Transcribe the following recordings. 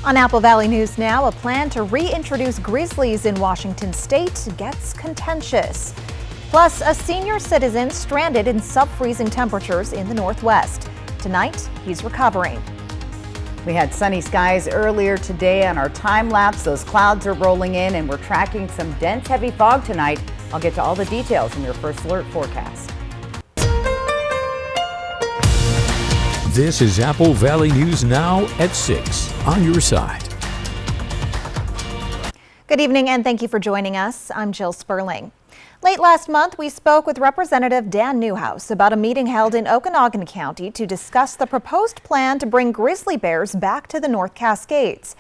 On Apple Valley News Now, a plan to reintroduce grizzlies in Washington state gets contentious. Plus, a senior citizen stranded in sub-freezing temperatures in the Northwest. Tonight, he's recovering. We had sunny skies earlier today on our time lapse. Those clouds are rolling in and we're tracking some dense, heavy fog tonight. I'll get to all the details in your First Alert forecast. This is Apple Valley News Now at 6 on your side. Good evening and thank you for joining us. I'm Jill Sperling. Late last month, we spoke with Representative Dan Newhouse about a meeting held in Okanogan County to discuss the proposed plan to bring grizzly bears back to the North Cascades.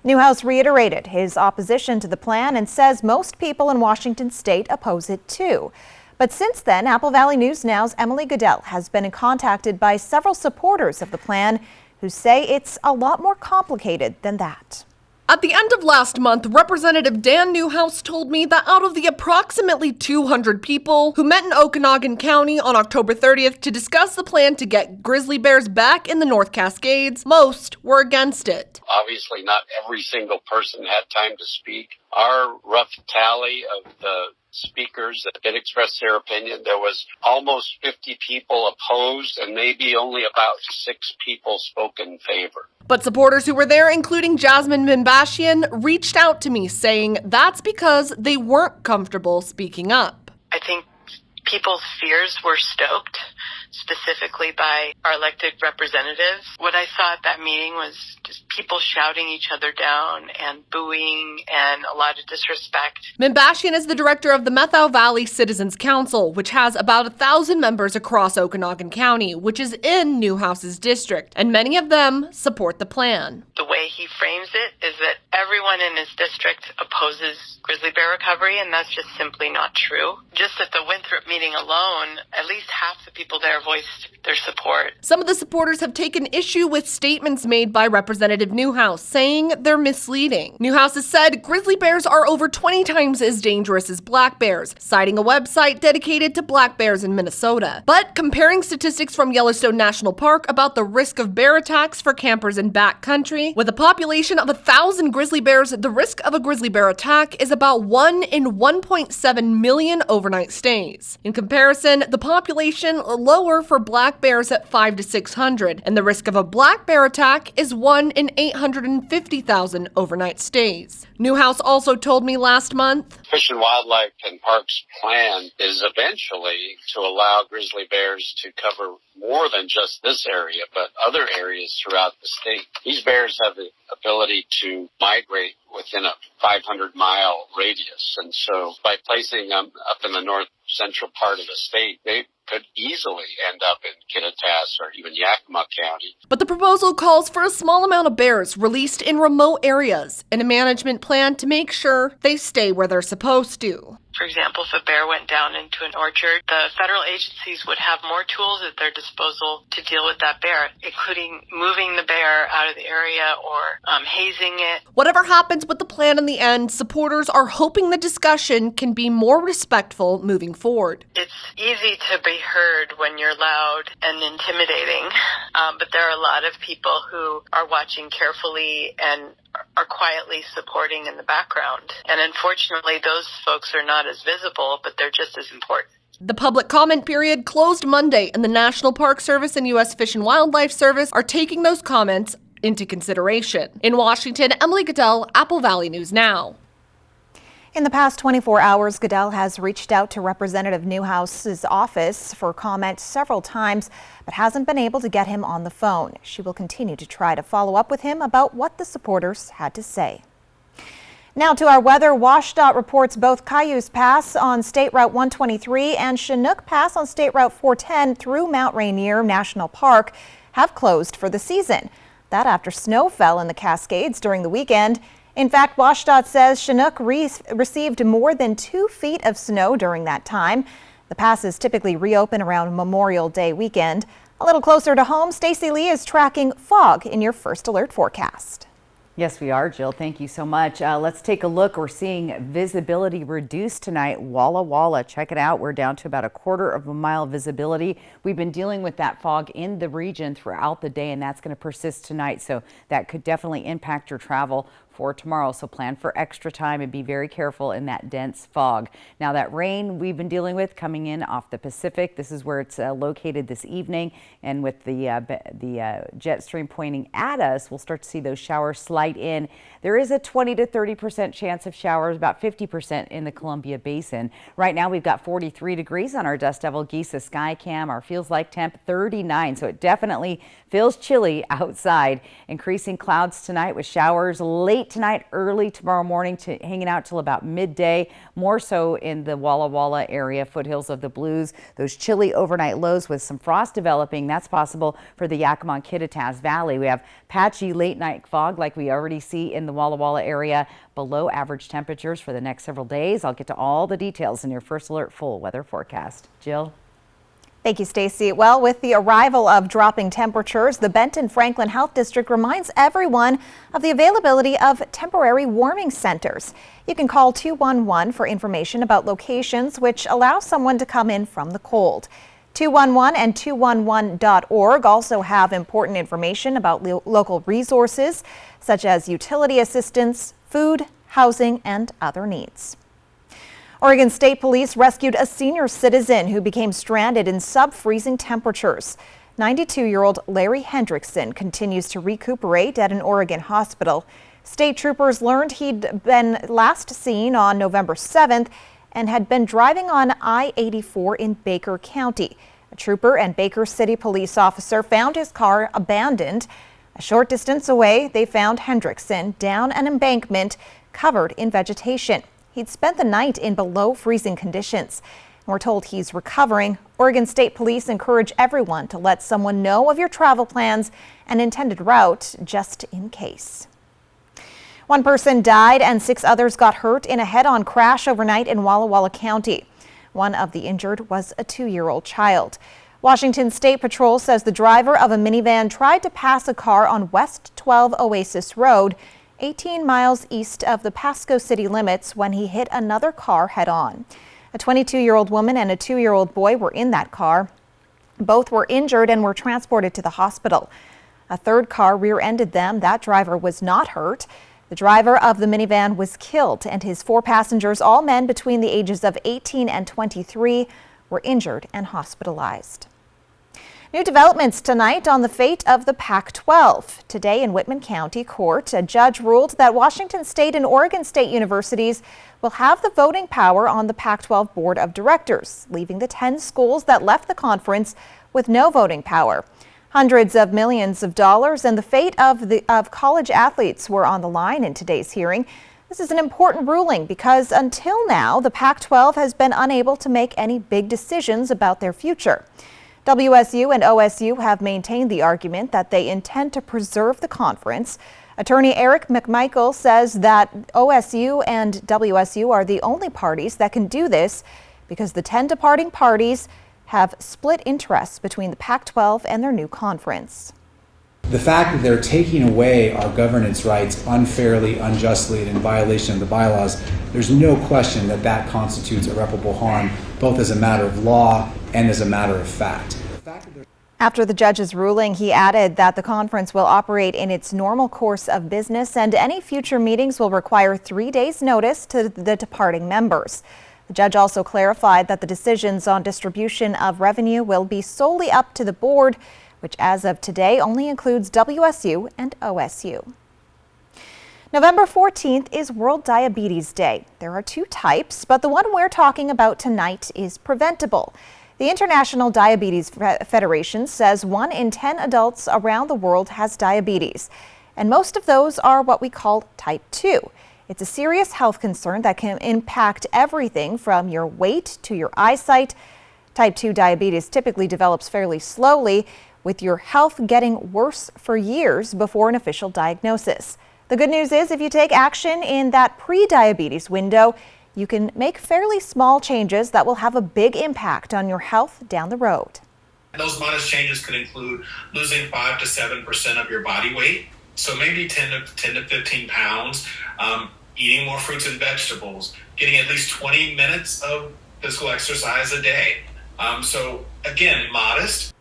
Newhouse reiterated his opposition to the plan and says most people in Washington state oppose it too. But since then, Apple Valley News Now's Emily Goodell has been contacted by several supporters of the plan who say it's a lot more complicated than that. At the end of last month, Representative Dan Newhouse told me that out of the approximately 200 people who met in Okanogan County on October 30th to discuss the plan to get grizzly bears back in the North Cascades, most were against it. Obviously, not every single person had time to speak. Our rough tally of the speakers that did express their opinion, there was almost 50 people opposed and maybe only about 6 people spoke in favor. But supporters who were there, including Jasmine Mimbashian, reached out to me saying that's because they weren't comfortable speaking up. I think people's fears were stoked, specifically by our elected representatives. What I saw at that meeting was just people shouting each other down and booing and a lot of disrespect. Mimbashian is the director of the Methow Valley Citizens Council, which has about 1,000 members across Okanogan County, which is in Newhouse's district, and many of them support the plan. The way he frames it is that everyone in his district opposes grizzly bear recovery, and that's just simply not true. Just at the Winthrop meeting alone, at least half the people there voiced their support. Some of the supporters have taken issue with statements made by Representative Newhouse, saying they're misleading. Newhouse has said grizzly bears are over 20 times as dangerous as black bears, citing a website dedicated to black bears in Minnesota. But comparing statistics from Yellowstone National Park about the risk of bear attacks for campers in backcountry, with a population of 1,000 grizzly bears, the risk of a grizzly bear attack is about 1 in 1.7 million overnight stays. In comparison, the population lower for black bears at 500 to 600, and the risk of a black bear attack is 1 in 850,000 overnight stays. Newhouse also told me last month, Fish and Wildlife and Parks plan is eventually to allow grizzly bears to cover more than just this area, but other areas throughout the state. These bears have the ability to migrate within a 500-mile radius, and so by placing them up in the north central part of the state, they could easily end up in Kittitas or even Yakima County. But the proposal calls for a small amount of bears released in remote areas and a management plan to make sure they stay where they're supposed to. For example, if a bear went down into an orchard, the federal agencies would have more tools at their disposal to deal with that bear, including moving the bear out of the area or hazing it. Whatever happens with the plan in the end, supporters are hoping the discussion can be more respectful moving forward. It's easy to be heard when you're loud and intimidating, but there are a lot of people who are watching carefully and are quietly supporting in the background. And unfortunately, those folks are not as visible, but they're just as important. The public comment period closed Monday, and the National Park Service and U.S. Fish and Wildlife Service are taking those comments into consideration. In Washington, Emily Goodell, Apple Valley News Now. In the past 24 hours, Goodell has reached out to Representative Newhouse's office for comment several times, but hasn't been able to get him on the phone. She will continue to try to follow up with him about what the supporters had to say. Now to our weather. WashDOT reports both Cayuse Pass on State Route 123 and Chinook Pass on State Route 410 through Mount Rainier National Park have closed for the season. That after snow fell in the Cascades during the weekend. In fact, WashDOT says Chinook received more than 2 feet of snow during that time. The passes typically reopen around Memorial Day weekend. A little closer to home, Stacy Lee is tracking fog in your First Alert forecast. Yes, we are, Jill. Thank you so much. Let's take a look. We're seeing visibility reduced tonight. Walla Walla, check it out. We're down to about a quarter of a mile visibility. We've been dealing with that fog in the region throughout the day, and that's going to persist tonight. So that could definitely impact your travel for tomorrow. So plan for extra time and be very careful in that dense fog. Now that rain we've been dealing with coming in off the Pacific, this is where it's located this evening. And with the jet stream pointing at us, we'll start to see those showers slide in. There is a 20 to 30% chance of showers, about 50% in the Columbia Basin. Right now we've got 43 degrees on our Dust Devil Giza sky cam. Our feels like temp 39. So it definitely feels chilly outside. Increasing clouds tonight with showers late tonight, early tomorrow morning, to hanging out till about midday. More so in the Walla Walla area, foothills of the Blues. Those chilly overnight lows with some frost developing. That's possible for the Yakima-Kittitas Valley. We have patchy late night fog like we already see in the Walla Walla area. Below average temperatures for the next several days. I'll get to all the details in your First Alert full weather forecast. Jill? Thank you, Stacy. Well, with the arrival of dropping temperatures, the Benton Franklin Health District reminds everyone of the availability of temporary warming centers. You can call 211 for information about locations which allow someone to come in from the cold. 211 and 211.org also have important information about local resources such as utility assistance, food, housing, and other needs. Oregon State Police rescued a senior citizen who became stranded in sub-freezing temperatures. 92-year-old Larry Hendrickson continues to recuperate at an Oregon hospital. State troopers learned he'd been last seen on November 7th and had been driving on I-84 in Baker County. A trooper and Baker City police officer found his car abandoned. A short distance away, they found Hendrickson down an embankment covered in vegetation. He'd spent the night in below freezing conditions. We're told he's recovering. Oregon State Police encourage everyone to let someone know of your travel plans and intended route just in case. One person died and 6 others got hurt in a head-on crash overnight in Walla Walla County. One of the injured was a 2-year-old child. Washington State Patrol says the driver of a minivan tried to pass a car on West 12 Oasis Road, 18 miles east of the Pasco city limits, when he hit another car head-on. A 22-year-old woman and a 2-year-old boy were in that car. Both were injured and were transported to the hospital. A third car rear-ended them. That driver was not hurt. The driver of the minivan was killed, and his 4 passengers, all men between the ages of 18 and 23, were injured and hospitalized. New developments tonight on the fate of the Pac-12. Today in Whitman County Court, a judge ruled that Washington State and Oregon State universities will have the voting power on the Pac-12 Board of Directors, leaving the 10 schools that left the conference with no voting power. Hundreds of millions of dollars and the fate of college athletes were on the line in today's hearing. This is an important ruling because until now, the Pac-12 has been unable to make any big decisions about their future. WSU and OSU have maintained the argument that they intend to preserve the conference. Attorney Eric McMichael says that OSU and WSU are the only parties that can do this because the 10 departing parties have split interests between the Pac-12 and their new conference. The fact that they're taking away our governance rights unfairly, unjustly, and in violation of the bylaws, there's no question that that constitutes irreparable harm, both as a matter of law and as a matter of fact. After the judge's ruling, he added that the conference will operate in its normal course of business and any future meetings will require 3 days' notice to the departing members. The judge also clarified that the decisions on distribution of revenue will be solely up to the board, which as of today only includes WSU and OSU. November 14th is World Diabetes Day. There are 2 types, but the one we're talking about tonight is preventable. The International Diabetes Federation says 1 in 10 adults around the world has diabetes, and most of those are what we call type 2. It's a serious health concern that can impact everything from your weight to your eyesight. Type 2 diabetes typically develops fairly slowly, with your health getting worse for years before an official diagnosis. The good news is if you take action in that pre-diabetes window, you can make fairly small changes that will have a big impact on your health down the road. Those modest changes could include losing 5 to 7% of your body weight, So maybe 10 to 15 pounds, eating more fruits and vegetables, getting at least 20 minutes of physical exercise a day. So again, modest.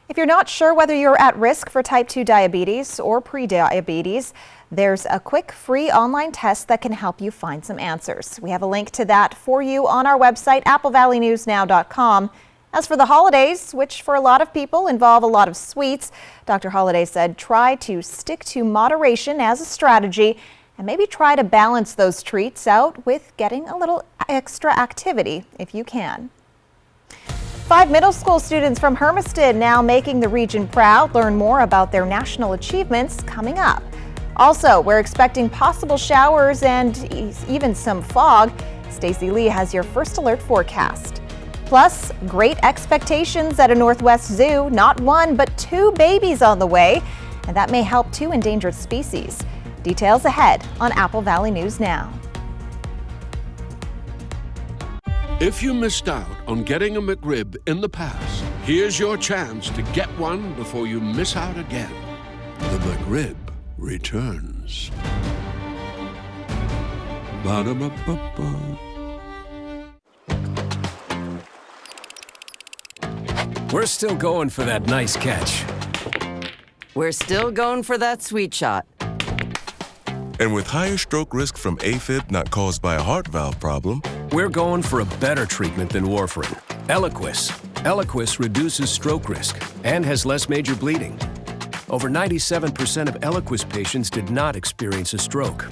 If you're not sure whether you're at risk for type 2 diabetes or prediabetes, there's a quick free online test that can help you find some answers. We have a link to that for you on our website, applevalleyNewsNow.com. As for the holidays, which for a lot of people involve a lot of sweets, Dr. Holliday said try to stick to moderation as a strategy and maybe try to balance those treats out with getting a little extra activity if you can. 5 middle school students from Hermiston now making the region proud. Learn more about their national achievements coming up. Also, we're expecting possible showers and even some fog. Stacey Lee has your first alert forecast. Plus, great expectations at a Northwest Zoo. Not one, but 2 babies on the way. And that may help 2 endangered species. Details ahead on Apple Valley News Now. If you missed out on getting a McRib in the past, here's your chance to get one before you miss out again. The McRib returns. Ba-da-ba-ba-ba. We're still going for that nice catch. We're still going for that sweet shot. And with higher stroke risk from AFib not caused by a heart valve problem, we're going for a better treatment than warfarin. Eliquis. Eliquis reduces stroke risk and has less major bleeding. Over 97% of Eliquis patients did not experience a stroke.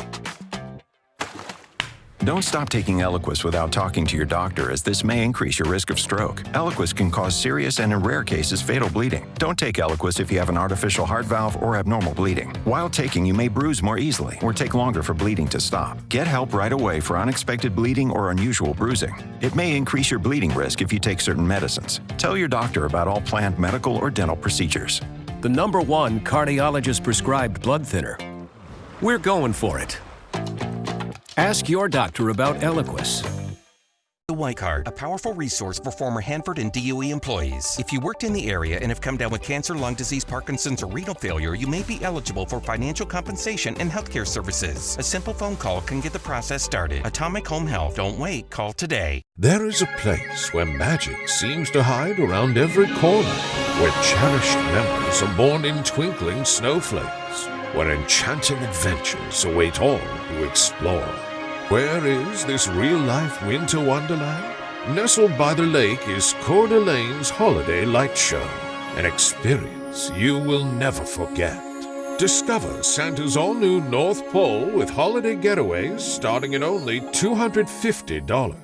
Don't stop taking Eliquis without talking to your doctor, as this may increase your risk of stroke. Eliquis can cause serious and, in rare cases, fatal bleeding. Don't take Eliquis if you have an artificial heart valve or abnormal bleeding. While taking, you may bruise more easily or take longer for bleeding to stop. Get help right away for unexpected bleeding or unusual bruising. It may increase your bleeding risk if you take certain medicines. Tell your doctor about all planned medical or dental procedures. The #1 cardiologist-prescribed blood thinner. We're going for it. Ask your doctor about Eliquis. The White Card, a powerful resource for former Hanford and DOE employees. If you worked in the area and have come down with cancer, lung disease, Parkinson's, or renal failure, you may be eligible for financial compensation and healthcare services. A simple phone call can get the process started. Atomic Home Health. Don't wait. Call today. There is a place where magic seems to hide around every corner, where cherished memories are born in twinkling snowflakes, where enchanting adventures await all who explore. Where is this real-life winter wonderland? Nestled by the lake is Coeur d'Alene's Holiday Light Show, an experience you will never forget. Discover Santa's all-new North Pole with holiday getaways starting at only $250.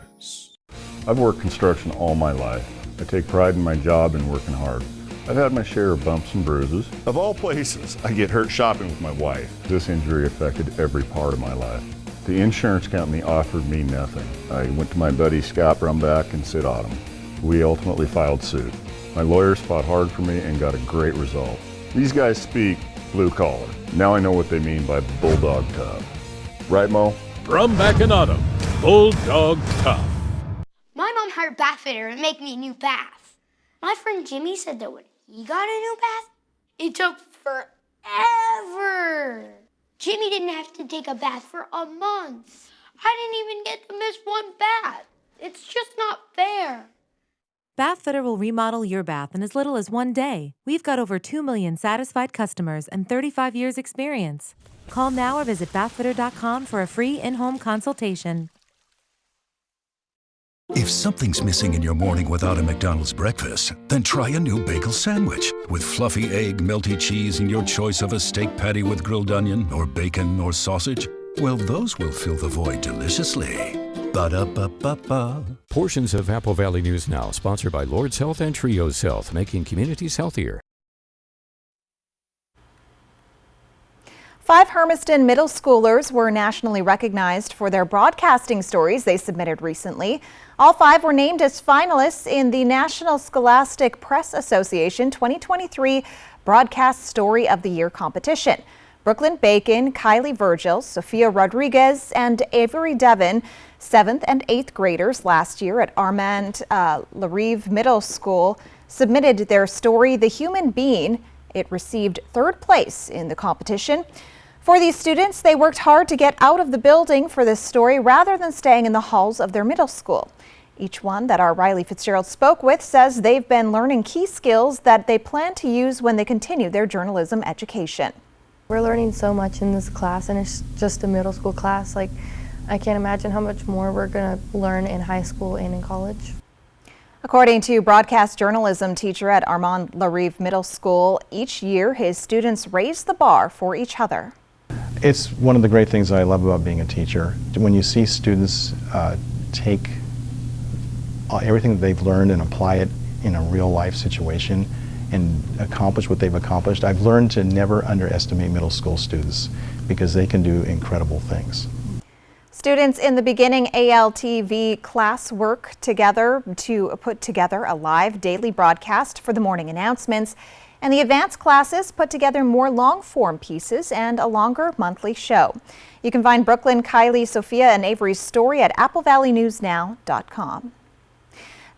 I've worked construction all my life. I take pride in my job and working hard. I've had my share of bumps and bruises. Of all places, I get hurt shopping with my wife. This injury affected every part of my life. The insurance company offered me nothing. I went to my buddy Scott Brumback and Sid Autumn. We ultimately filed suit. My lawyers fought hard for me and got a great result. These guys speak blue collar. Now I know what they mean by bulldog tough. Right, Mo? Brumback and Autumn, bulldog tough. My mom hired a bath fitter to make me a new bath. My friend Jimmy said that when he got a new bath, it took forever. Jimmy didn't have to take a bath for a month. I didn't even get to miss one bath. It's just not fair. Bath Fitter will remodel your bath in as little as 1 day. We've got over 2 million satisfied customers and 35 years experience. Call now or visit bathfitter.com for a free in-home consultation. If something's missing in your morning without a McDonald's breakfast, then try a new bagel sandwich. With fluffy egg, melty cheese, and your choice of a steak patty with grilled onion or bacon or sausage, well, those will fill the void deliciously. Ba-da-ba-ba-ba. Portions of Apple Valley News Now, sponsored by Lord's Health and Trios Health, making communities healthier. 5 Hermiston middle schoolers were nationally recognized for their broadcasting stories they submitted recently. All 5 were named as finalists in the National Scholastic Press Association 2023 Broadcast Story of the Year competition. Brooklyn Bacon, Kylie Virgil, Sophia Rodriguez, and Avery Devon, 7th and 8th graders last year at Armand Larive Middle School, submitted their story, The Human Being. It received 3rd place in the competition. For these students, they worked hard to get out of the building for this story rather than staying in the halls of their middle school. Each one that our Riley Fitzgerald spoke with says they've been learning key skills that they plan to use when they continue their journalism education. We're learning so much in this class, and it's just a middle school class. Like, I can't imagine how much more we're going to learn in high school and in college. According to broadcast journalism teacher at Armand Larive Middle School, each year his students raise the bar for each other. It's one of the great things I love about being a teacher. When you see students take everything that they've learned and apply it in a real life situation and accomplish what they've accomplished, I've learned to never underestimate middle school students because they can do incredible things. Students in the beginning ALTV class work together to put together a live daily broadcast for the morning announcements, and the advanced classes put together more long-form pieces and a longer monthly show. You can find Brooklyn, Kylie, Sophia, and Avery's story at applevalleyNewsNow.com.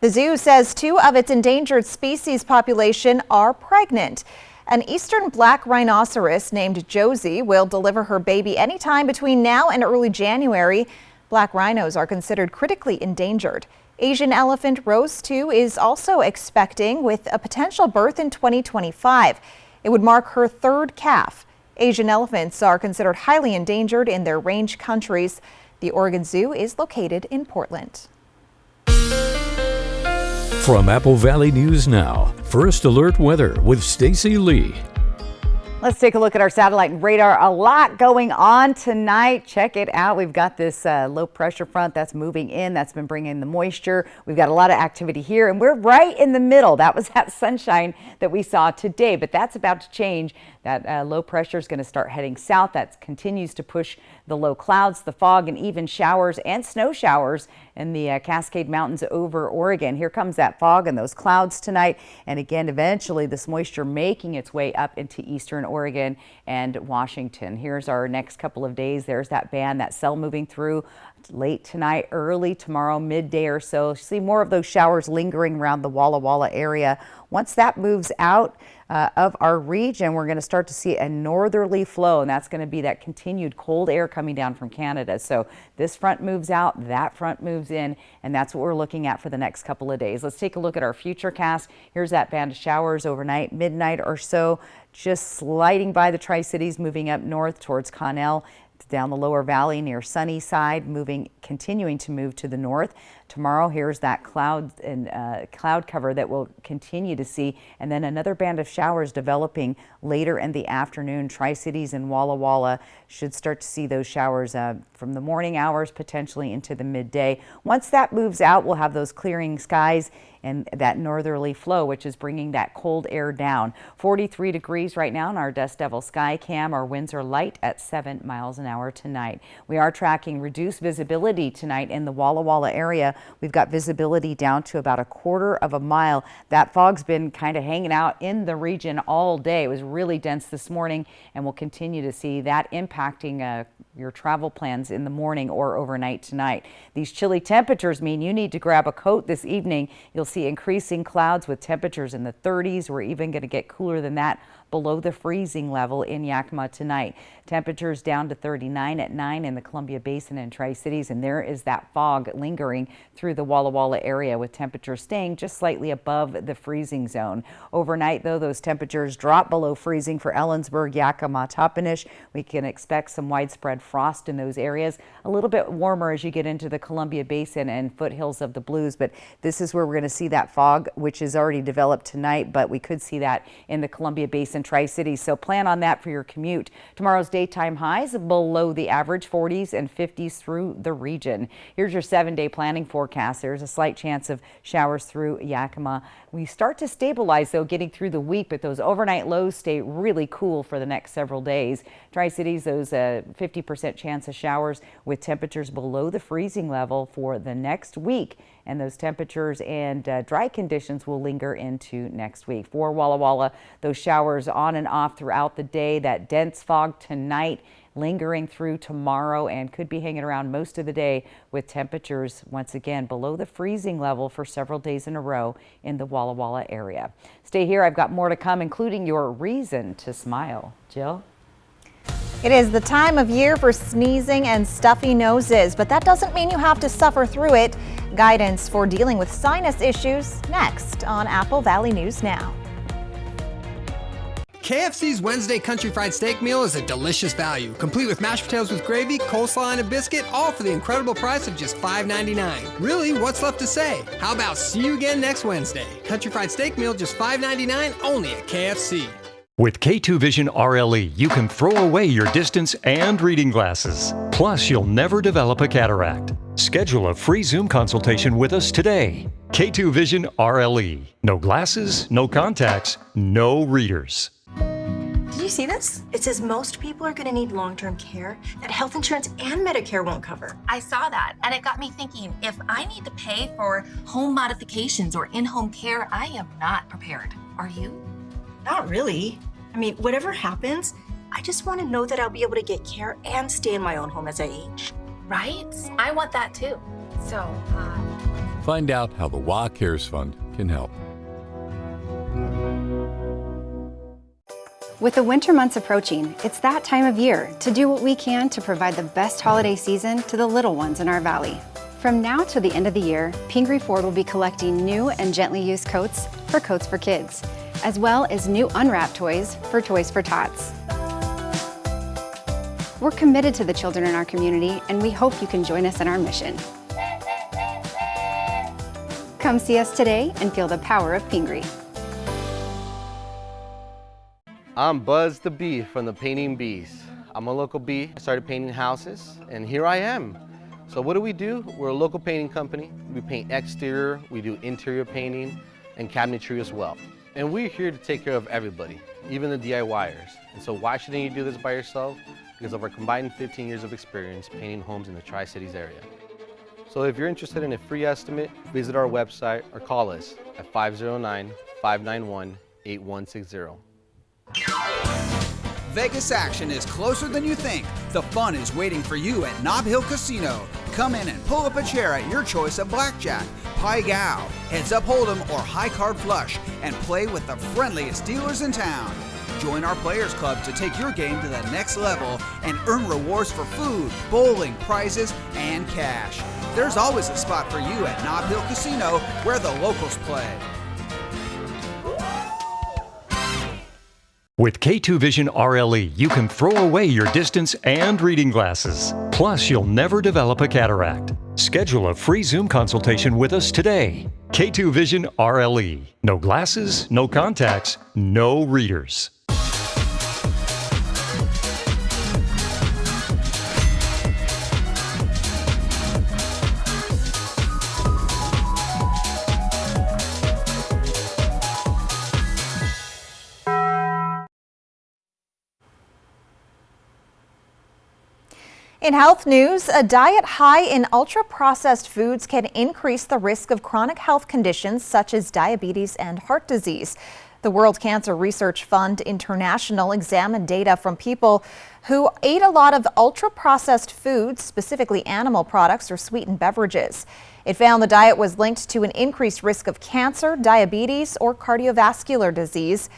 The zoo says 2 of its endangered species population are pregnant. An eastern black rhinoceros named Josie will deliver her baby anytime between now and early January. Black rhinos are considered critically endangered. Asian elephant Rose 2 is also expecting, with a potential birth in 2025. It would mark her 3rd calf. Asian elephants are considered highly endangered in their range countries. The Oregon Zoo is located in Portland. From Apple Valley News Now, First Alert Weather with Stacy Lee. Let's take a look at our satellite and radar. A lot going on tonight. Check it out. We've got this low pressure front that's moving in. That's been bringing the moisture. We've got a lot of activity here, and we're right in the middle. That was that sunshine that we saw today, but that's about to change. That low pressure is going to start heading south. That continues to push the low clouds, the fog, and even showers and snow showers in the Cascade Mountains over Oregon. Here comes that fog and those clouds tonight. And again, eventually this moisture making its way up into eastern Oregon and Washington. Here's our next couple of days. There's that band, that cell moving through late tonight, early tomorrow, midday or so. See more of those showers lingering around the Walla Walla area. Once that moves out of our region, we're going to start to see a northerly flow, and that's going to be that continued cold air coming down from Canada. So this front moves out, that front moves in, and that's what we're looking at for the next couple of days. Let's take a look at our futurecast. Here's that band of showers overnight, midnight or so, just sliding by the Tri-Cities, moving up north towards Connell, down the lower valley near Sunnyside, continuing to move to the north. Tomorrow, here's that cloud cover that we'll continue to see, and then another band of showers developing later in the afternoon. Tri-Cities and Walla Walla should start to see those showers from the morning hours potentially into the midday. Once that moves out, we'll have those clearing skies and that northerly flow, which is bringing that cold air down. 43 degrees right now in our Dust Devil Sky Cam. Our winds are light at 7 miles an hour tonight. We are tracking reduced visibility tonight in the Walla Walla area. We've got visibility down to about 1/4 of a mile. That fog's been kind of hanging out in the region all day. It was really dense this morning, and we'll continue to see that impacting your travel plans in the morning or overnight tonight. These chilly temperatures mean you need to grab a coat this evening. You'll see increasing clouds with temperatures in the 30s. We're even going to get cooler than that, below the freezing level in Yakima tonight. Temperatures down to 39 at 9 in the Columbia Basin and Tri-Cities, and there is that fog lingering through the Walla Walla area with temperatures staying just slightly above the freezing zone. Overnight, though, those temperatures drop below freezing for Ellensburg, Yakima, Toppenish. We can expect some widespread frost in those areas. A little bit warmer as you get into the Columbia Basin and foothills of the Blues, but this is where we're going to see that fog, which is already developed tonight, but we could see that in the Columbia Basin, Tri-Cities, so plan on that for your commute. Tomorrow's daytime highs below the average, 40s and 50s through the region. Here's your 7-day planning forecast. There's a slight chance of showers through Yakima. We start to stabilize, though, getting through the week, but those overnight lows stay really cool for the next several days. Tri-Cities, those 50% chance of showers with temperatures below the freezing level for the next week. And those temperatures and dry conditions will linger into next week. For Walla Walla, those showers on and off throughout the day. That dense fog tonight lingering through tomorrow and could be hanging around most of the day with temperatures once again below the freezing level for several days in a row in the Walla Walla area. Stay here. I've got more to come, including your reason to smile. Jill? It is the time of year for sneezing and stuffy noses, but that doesn't mean you have to suffer through it. Guidance for dealing with sinus issues next on Apple Valley News Now. KFC's Wednesday Country Fried Steak Meal is a delicious value, complete with mashed potatoes with gravy, coleslaw, and a biscuit, all for the incredible price of just $5.99. Really, what's left to say? How about see you again next Wednesday? Country Fried Steak Meal, just $5.99, only at KFC. With K2 Vision RLE, you can throw away your distance and reading glasses. Plus, you'll never develop a cataract. Schedule a free Zoom consultation with us today. K2 Vision RLE. No glasses, no contacts, no readers. Did you see this? It says most people are going to need long-term care that health insurance and Medicare won't cover. I saw that, and it got me thinking, if I need to pay for home modifications or in-home care, I am not prepared. Are you? Not really. I mean, whatever happens, I just want to know that I'll be able to get care and stay in my own home as I age. Right? I want that too. So, Find out how the WA Cares Fund can help. With the winter months approaching, it's that time of year to do what we can to provide the best holiday season to the little ones in our valley. From now to the end of the year, Pingree Ford will be collecting new and gently used coats for kids, as well as new unwrapped toys for Tots. We're committed to the children in our community, and we hope you can join us in our mission. Come see us today and feel the power of Pingree. I'm Buzz the Bee from the Painting Bees. I'm a local bee. I started painting houses, and here I am. So what do? We're a local painting company. We paint exterior, we do interior painting, and cabinetry as well. And we're here to take care of everybody, even the DIYers. And so why shouldn't you do this by yourself? Because of our combined 15 years of experience painting homes in the Tri-Cities area. So if you're interested in a free estimate, visit our website or call us at 509-591-8160. Vegas action is closer than you think. The fun is waiting for you at Nob Hill Casino. Come in and pull up a chair at your choice of blackjack, pai gow, heads up hold'em, or high card flush, and play with the friendliest dealers in town. Join our Players Club to take your game to the next level and earn rewards for food, bowling, prizes, and cash. There's always a spot for you at Nob Hill Casino, where the locals play. With K2 Vision RLE, you can throw away your distance and reading glasses. Plus, you'll never develop a cataract. Schedule a free Zoom consultation with us today. K2 Vision RLE. No glasses, no contacts, no readers. In health news, a diet high in ultra-processed foods can increase the risk of chronic health conditions such as diabetes and heart disease. The World Cancer Research Fund International examined data from people who ate a lot of ultra-processed foods, specifically animal products or sweetened beverages. It found the diet was linked to an increased risk of cancer, diabetes, or cardiovascular disease.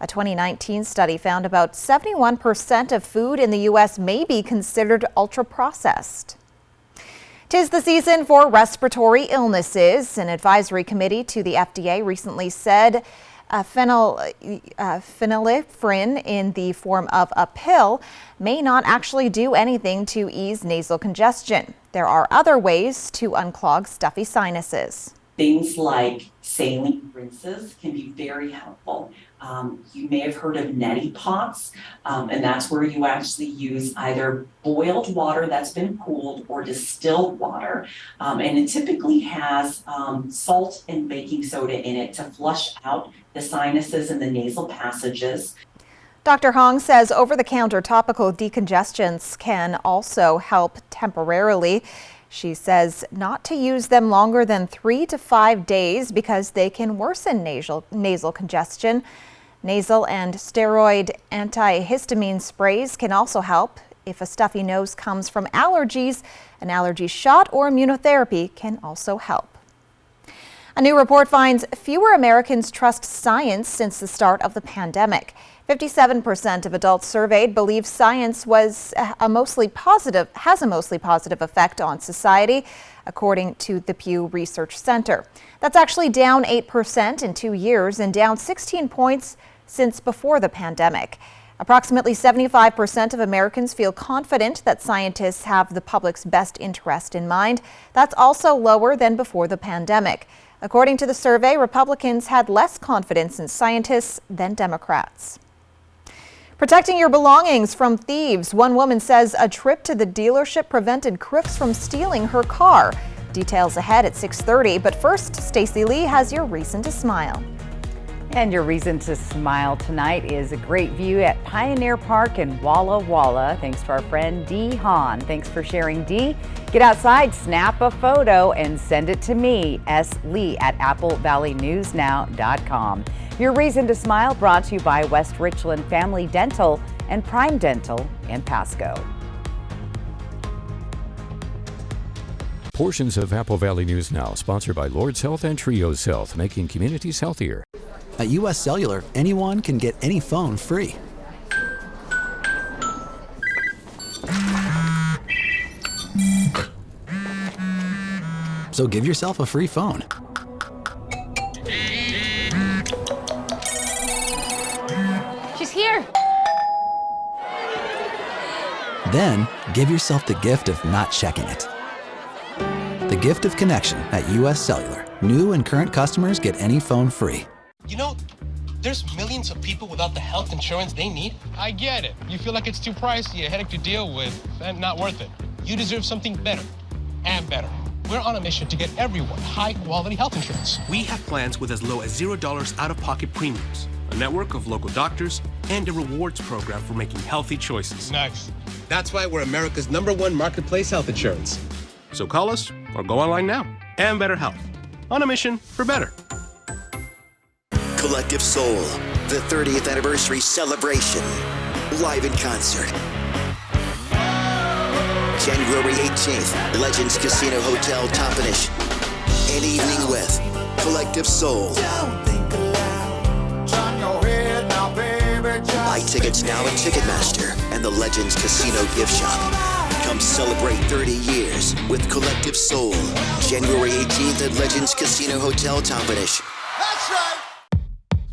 A 2019 study found about 71% of food in the U.S. may be considered ultra-processed. 'Tis the season for respiratory illnesses. An advisory committee to the FDA recently said phenylephrine in the form of a pill may not actually do anything to ease nasal congestion. There are other ways to unclog stuffy sinuses. Things like saline rinses can be very helpful. You may have heard of neti pots, and that's where you actually use either boiled water that's been cooled or distilled water, and it typically has salt and baking soda in it to flush out the sinuses and the nasal passages. Dr. Hong says over-the-counter topical decongestants can also help temporarily. She says not to use them longer than 3 to 5 days because they can worsen nasal congestion. Nasal and steroid antihistamine sprays can also help. If a stuffy nose comes from allergies, an allergy shot or immunotherapy can also help. A new report finds fewer Americans trust science since the start of the pandemic. 57% of adults surveyed believe science has a mostly positive effect on society, according to the Pew Research Center. That's actually down 8% in 2 years and down 16 points since before the pandemic. Approximately 75% of Americans feel confident that scientists have the public's best interest in mind. That's also lower than before the pandemic. According to the survey, Republicans had less confidence in scientists than Democrats. Protecting your belongings from thieves. One woman says a trip to the dealership prevented crooks from stealing her car. Details ahead at 6:30, but first, Stacey Lee has your reason to smile. And your reason to smile tonight is a great view at Pioneer Park in Walla Walla, thanks to our friend Dee Hahn. Thanks for sharing, Dee. Get outside, snap a photo, and send it to me, slee@applevalleyNewsNow.com. Your reason to smile brought to you by West Richland Family Dental and Prime Dental in Pasco. Portions of Apple Valley News Now, sponsored by Lord's Health and Trios Health, making communities healthier. At U.S. Cellular, anyone can get any phone free. So give yourself a free phone. She's here. Then give yourself the gift of not checking it. The gift of connection at U.S. Cellular. New and current customers get any phone free. You know, there's millions of people without the health insurance they need. I get it. You feel like it's too pricey, a headache to deal with, and not worth it. You deserve something better and better. We're on a mission to get everyone high-quality health insurance. We have plans with as low as $0 out-of-pocket premiums, a network of local doctors, and a rewards program for making healthy choices. Nice. That's why we're America's #1 marketplace health insurance. So call us or go online now. And Better Health. On a mission for better. Collective Soul, the 30th anniversary celebration, live in concert. January 18th, Legends Casino Hotel, Toppenish. An evening with Collective Soul. Buy tickets now at Ticketmaster and the Legends Casino gift shop. Come celebrate 30 years with Collective Soul. January 18th at Legends Casino Hotel, Toppenish.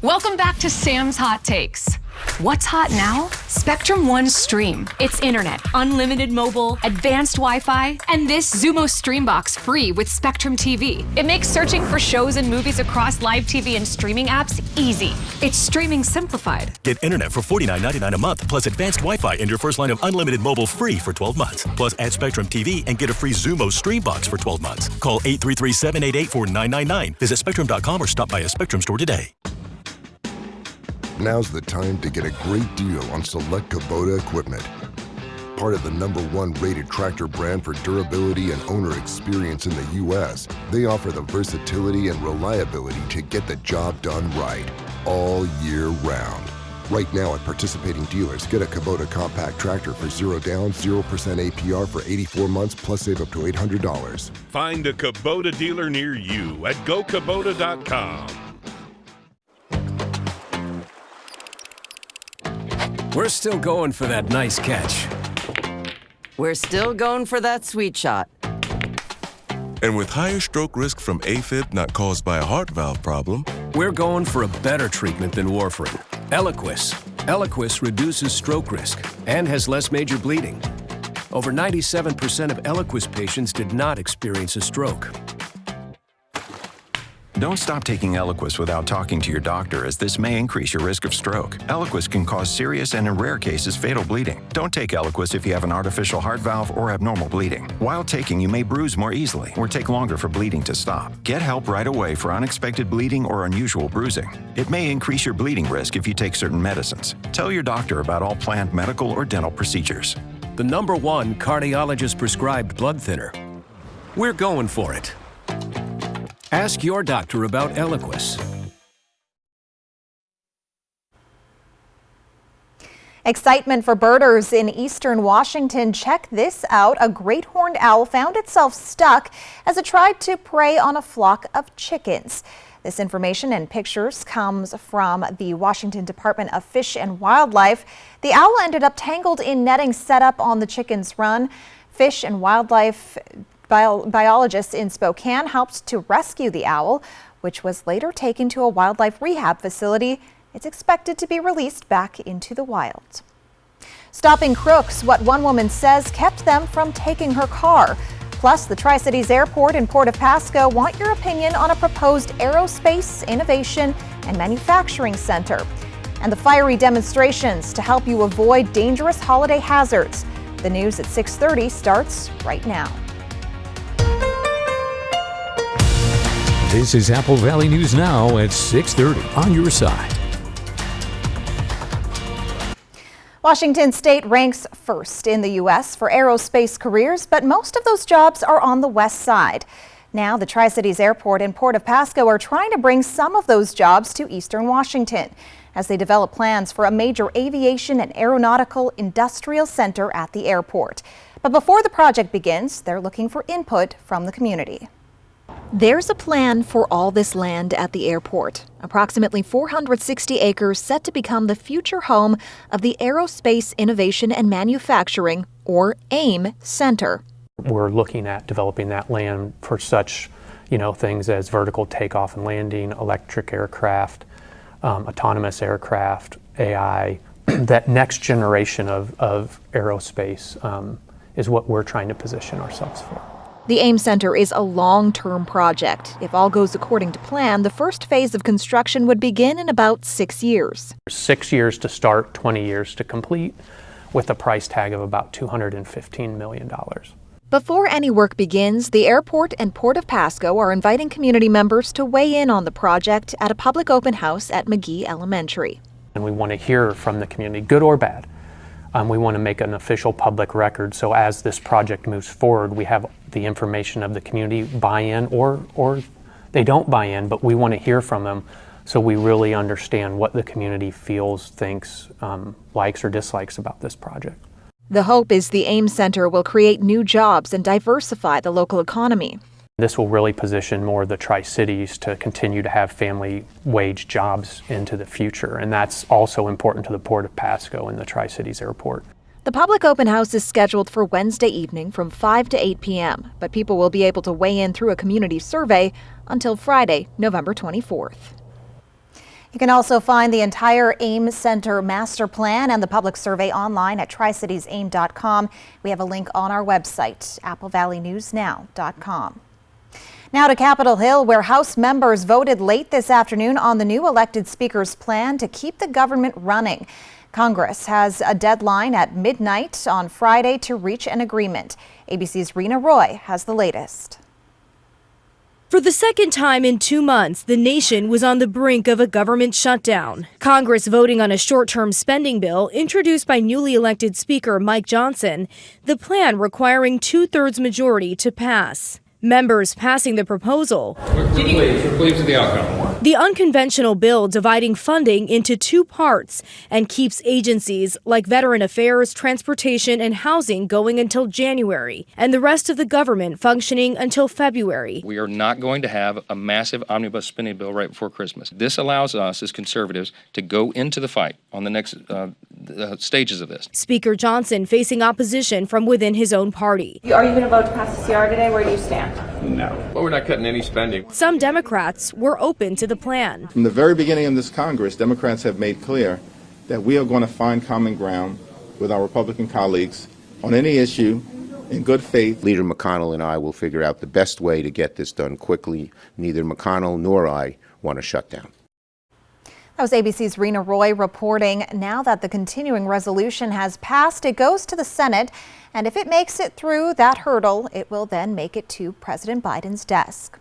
Welcome back to Sam's Hot Takes. What's hot now? Spectrum One Stream. It's internet, unlimited mobile, advanced Wi-Fi, and this Xumo Streambox free with Spectrum TV. It makes searching for shows and movies across live TV and streaming apps easy. It's streaming simplified. Get internet for $49.99 a month, plus advanced Wi-Fi and your first line of unlimited mobile free for 12 months. Plus add Spectrum TV and get a free Xumo Streambox for 12 months. Call 833-788-4999. Visit Spectrum.com or stop by a Spectrum store today. Now's the time to get a great deal on select Kubota equipment. Part of the #1 rated tractor brand for durability and owner experience in the U.S., they offer the versatility and reliability to get the job done right, all year round. Right now at participating dealers, get a Kubota compact tractor for 0 down, 0% APR for 84 months, plus save up to $800. Find a Kubota dealer near you at GoKubota.com. We're still going for that nice catch. We're still going for that sweet shot. And with higher stroke risk from AFib not caused by a heart valve problem, we're going for a better treatment than warfarin. Eliquis. Eliquis reduces stroke risk and has less major bleeding. Over 97% of Eliquis patients did not experience a stroke. Don't stop taking Eliquis without talking to your doctor, as this may increase your risk of stroke. Eliquis can cause serious and, in rare cases, fatal bleeding. Don't take Eliquis if you have an artificial heart valve or abnormal bleeding. While taking, you may bruise more easily or take longer for bleeding to stop. Get help right away for unexpected bleeding or unusual bruising. It may increase your bleeding risk if you take certain medicines. Tell your doctor about all planned medical or dental procedures. The #1 cardiologist-prescribed blood thinner. We're going for it. Ask your doctor about Eliquis. Excitement for birders in eastern Washington. Check this out. A great horned owl found itself stuck as it tried to prey on a flock of chickens. This information and pictures comes from the Washington Department of Fish and Wildlife. The owl ended up tangled in netting set up on the chicken's run. Fish and Wildlife biologists in Spokane helped to rescue the owl, which was later taken to a wildlife rehab facility. It's expected to be released back into the wild. Stopping crooks, what one woman says kept them from taking her car. Plus, the Tri-Cities Airport and Port of Pasco want your opinion on a proposed aerospace innovation and manufacturing center. And the fiery demonstrations to help you avoid dangerous holiday hazards. The news at 6:30 starts right now. This is Apple Valley News Now at 6:30 on your side. Washington State ranks first in the U.S. for aerospace careers, but most of those jobs are on the west side. Now, the Tri-Cities Airport and Port of Pasco are trying to bring some of those jobs to eastern Washington as they develop plans for a major aviation and aeronautical industrial center at the airport. But before the project begins, they're looking for input from the community. There's a plan for all this land at the airport. Approximately 460 acres set to become the future home of the Aerospace Innovation and Manufacturing, or AIM, Center. We're looking at developing that land for such, things as vertical takeoff and landing, electric aircraft, autonomous aircraft, AI. That next generation of aerospace is what we're trying to position ourselves for. The AIM Center is a long-term project. If all goes according to plan, the first phase of construction would begin in about 6 years. 6 years to start, 20 years to complete, with a price tag of about $215 million. Before any work begins, the airport and Port of Pasco are inviting community members to weigh in on the project at a public open house at McGee Elementary. And we want to hear from the community, good or bad. We want to make an official public record, so as this project moves forward, we have the information of the community buy in or they don't buy in, but we want to hear from them so we really understand what the community feels, thinks, likes or dislikes about this project. The hope is the AIM Center will create new jobs and diversify the local economy. This will really position more of the Tri-Cities to continue to have family wage jobs into the future, and that's also important to the Port of Pasco and the Tri-Cities Airport. The public open house is scheduled for Wednesday evening from 5 to 8 p.m., but people will be able to weigh in through a community survey until Friday, November 24th. You can also find the entire AIM Center master plan and the public survey online at tricitiesaim.com. We have a link on our website, applevalleynewsnow.com. Now to Capitol Hill, where House members voted late this afternoon on the new elected speaker's plan to keep the government running. Congress has a deadline at midnight on Friday to reach an agreement. ABC's Rena Roy has the latest. For the second time in 2 months, the nation was on the brink of a government shutdown. Congress voting on a short-term spending bill introduced by newly elected Speaker Mike Johnson, the plan requiring 2/3 majority to pass. Members passing the proposal. We're pleased with the outcome. The unconventional bill dividing funding into 2 parts and keeps agencies like Veteran Affairs, Transportation, and Housing going until January, and the rest of the government functioning until February. We are not going to have a massive omnibus spending bill right before Christmas. This allows us as conservatives to go into the fight on the next stages of this. Speaker Johnson facing opposition from within his own party. Are you going to vote to pass the CR today? Where do you stand? No. Well, we're not cutting any spending. Some Democrats were open to the plan. From the very beginning of this Congress, Democrats have made clear that we are going to find common ground with our Republican colleagues on any issue in good faith. Leader McConnell and I will figure out the best way to get this done quickly. Neither McConnell nor I want to shut down. That was ABC's Rena Roy reporting. Now that the continuing resolution has passed, it goes to the Senate, and if it makes it through that hurdle, it will then make it to President Biden's desk.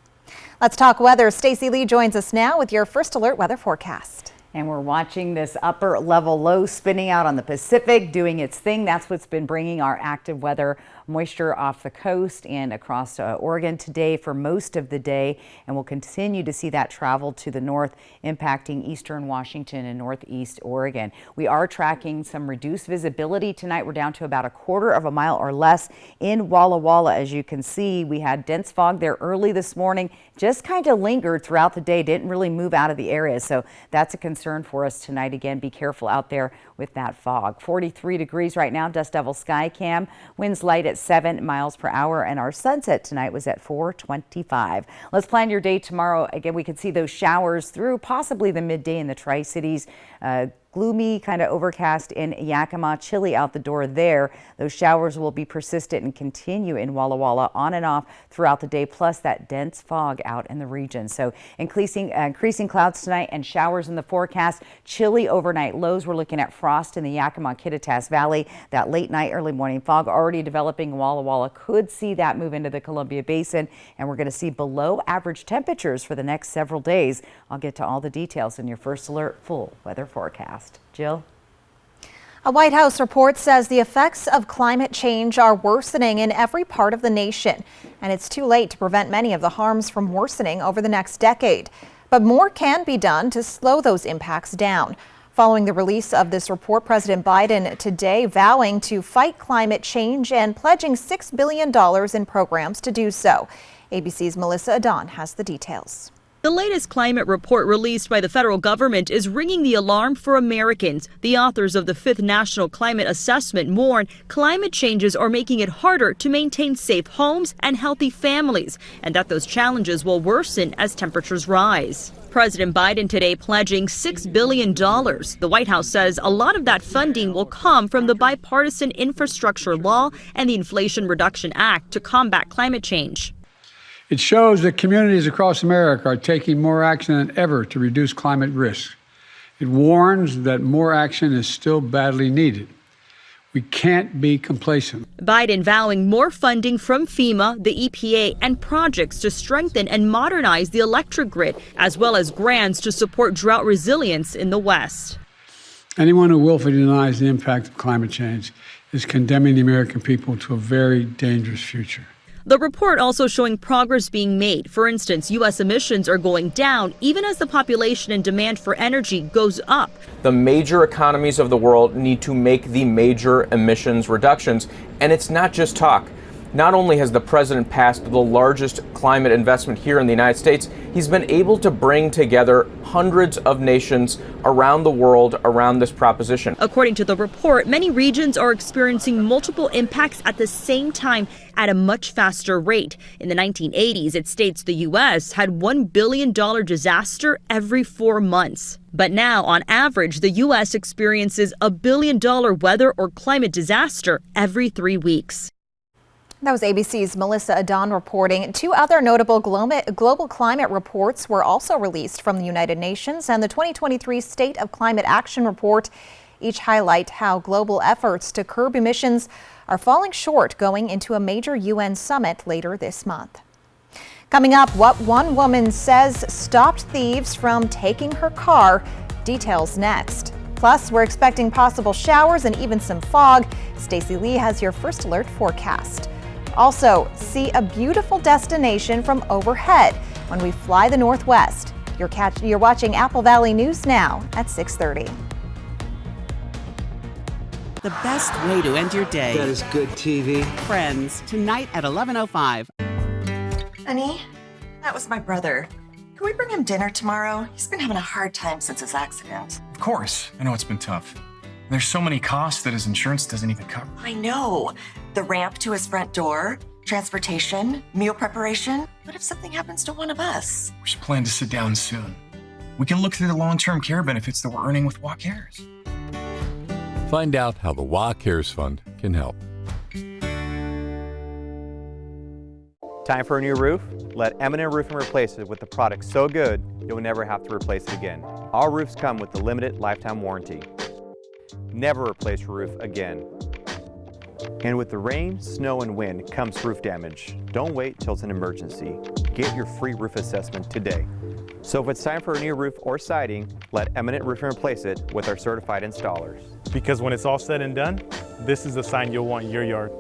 Let's talk weather. Stacey Lee joins us now with your First Alert weather forecast. And we're watching this upper level low spinning out on the Pacific, doing its thing. That's what's been bringing our active weather moisture off the coast and across Oregon today for most of the day. And we'll continue to see that travel to the north, impacting eastern Washington and northeast Oregon. We are tracking some reduced visibility tonight. We're down to about 1/4 mile or less in Walla Walla. As you can see, we had dense fog there early this morning, just kind of lingered throughout the day, didn't really move out of the area. So that's a concern for us tonight. Again, be careful out there with that fog. 43 degrees right now, Dust Devil Sky Cam. Winds light at 7 miles per hour, and our sunset tonight was at 4:25. Let's plan your day tomorrow. Again, we could see those showers through possibly the midday in the Tri-Cities. Gloomy, kind of overcast in Yakima, chilly out the door there. Those showers will be persistent and continue in Walla Walla on and off throughout the day, plus that dense fog out in the region. So increasing clouds tonight and showers in the forecast. Chilly overnight lows. We're looking at frost in the Yakima-Kittitas Valley. That late night, early morning fog already developing in Walla Walla. Could see that move into the Columbia Basin, and we're going to see below average temperatures for the next several days. I'll get to all the details in your First Alert full weather forecast. Jill? A White House report says the effects of climate change are worsening in every part of the nation, and it's too late to prevent many of the harms from worsening over the next decade. But more can be done to slow those impacts down. Following the release of this report, President Biden today vowing to fight climate change and pledging $6 billion in programs to do so. ABC's Melissa Adon has the details. The latest climate report released by the federal government is ringing the alarm for Americans. The authors of the 5th National Climate Assessment warn climate changes are making it harder to maintain safe homes and healthy families, and that those challenges will worsen as temperatures rise. President Biden today pledging $6 billion. The White House says a lot of that funding will come from the bipartisan infrastructure law and the Inflation Reduction Act to combat climate change. It shows that communities across America are taking more action than ever to reduce climate risk. It warns that more action is still badly needed. We can't be complacent. Biden vowing more funding from FEMA, the EPA, and projects to strengthen and modernize the electric grid, as well as grants to support drought resilience in the West. Anyone who willfully denies the impact of climate change is condemning the American people to a very dangerous future. The report also showing progress being made. For instance, U.S. emissions are going down even as the population and demand for energy goes up. The major economies of the world need to make the major emissions reductions, and it's not just talk. Not only has the president passed the largest climate investment here in the United States, he's been able to bring together hundreds of nations around the world around this proposition. According to the report, many regions are experiencing multiple impacts at the same time at a much faster rate. In the 1980s, it states the U.S. had $1 billion disaster every 4 months. But now, on average, the U.S. experiences $1 billion weather or climate disaster every 3 weeks. That was ABC's Melissa Adon reporting. 2 other notable global climate reports were also released from the United Nations and the 2023 State of Climate Action Report. Each highlight how global efforts to curb emissions are falling short going into a major UN summit later this month. Coming up, what one woman says stopped thieves from taking her car. Details next. Plus, we're expecting possible showers and even some fog. Stacey Lee has your First Alert forecast. Also, see a beautiful destination from overhead when we fly the Northwest. You're watching Apple Valley News now at 6:30. The best way to end your day. That is good TV. Friends, tonight at 11:05. Honey, that was my brother. Can we bring him dinner tomorrow? He's been having a hard time since his accident. Of course. I know it's been tough. There's so many costs that his insurance doesn't even cover. I know. The ramp to his front door, transportation, meal preparation. What if something happens to one of us? We should plan to sit down soon. We can look through the long-term care benefits that we're earning with WA Cares. Find out how the WA Cares Fund can help. Time for a new roof? Let M&M Roofing replace it with the product so good you'll never have to replace it again. All roofs come with the limited lifetime warranty. Never replace your roof again. And with the rain, snow, and wind comes roof damage. Don't wait till it's an emergency. Get your free roof assessment today. So if it's time for a new roof or siding, let Eminent Roofing replace it with our certified installers. Because when it's all said and done, this is a sign you'll want in your yard.